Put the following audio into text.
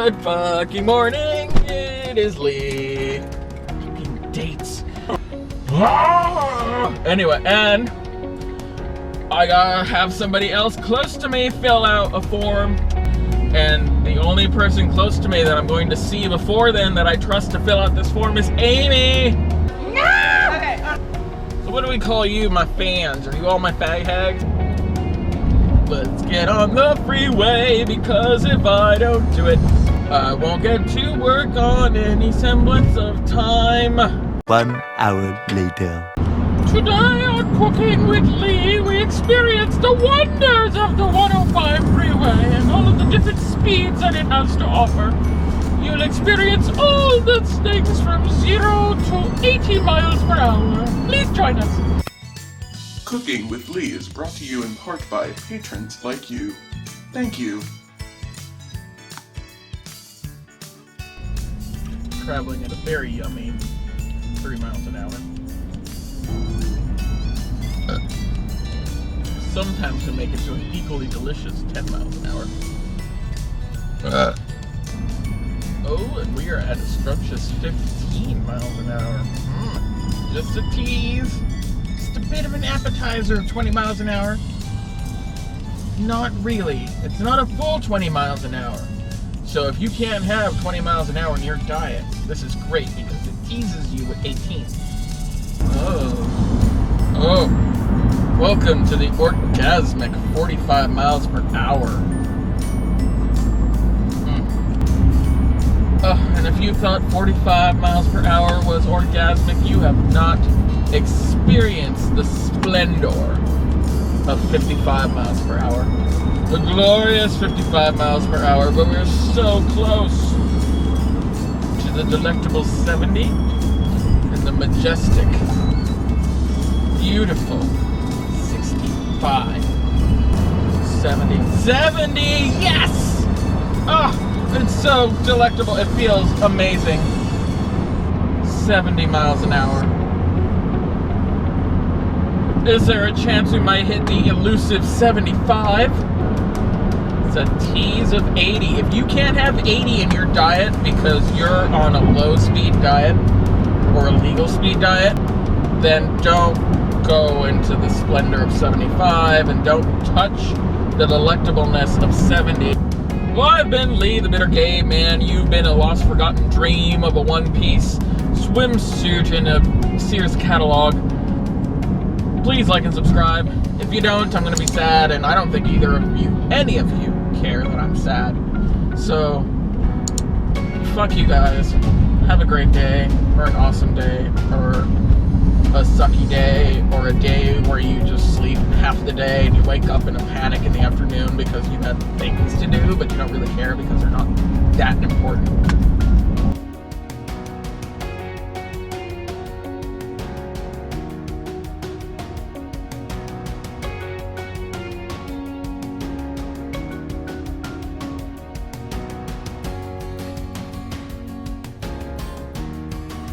Good fucking morning. It is Lee. Fucking dates. Anyway, and I gotta have somebody else close to me fill out a form. And the only person close to me that I'm going to see before then that I trust to fill out this form is Amy. No! Okay. So what do we call you, my fans? Are you all my fag hags? Let's get on the freeway, because if I don't do it, I won't get to work on any semblance of time. 1 hour later. Today on Cooking with Lee, we experience the wonders of the 105 freeway and all of the different speeds that it has to offer. You'll experience all the things from 0 to 80 miles per hour. Please join us. Cooking with Lee is brought to you in part by patrons like you. Thank you. Traveling at a very yummy 3 miles an hour. Sometimes to make it to an equally delicious 10 miles an hour. Oh, and we are at a scrumptious 15 miles an hour. Just a tease. Just a bit of an appetizer of 20 miles an hour. Not really. It's not a full 20 miles an hour. So if you can't have 20 miles an hour in your diet, this is great because it teases you with 18. Oh. Welcome to the orgasmic 45 miles per hour. And if you thought 45 miles per hour was orgasmic, you have not experienced the splendor of 55 miles per hour. The glorious 55 miles per hour, but we're so close to the delectable 70 and the majestic, beautiful 65, 70, yes! Oh, it's so delectable, it feels amazing. 70 miles an hour. Is there a chance we might hit the elusive 75? It's a tease of 80. If you can't have 80 in your diet because you're on a low speed diet or a legal speed diet, then don't go into the splendor of 75 and don't touch the delectableness of 70. Well, I've been Lee, the bitter gay man. You've been a lost, forgotten dream of a one-piece swimsuit in a Sears catalog. Please like and subscribe. If you don't, I'm going to be sad, and I don't think either of you, any of you, care that I'm sad. So, fuck you guys. Have a great day, or an awesome day, or a sucky day, or a day where you just sleep half the day and you wake up in a panic in the afternoon because you had things to do, but you don't really care because they're not that important.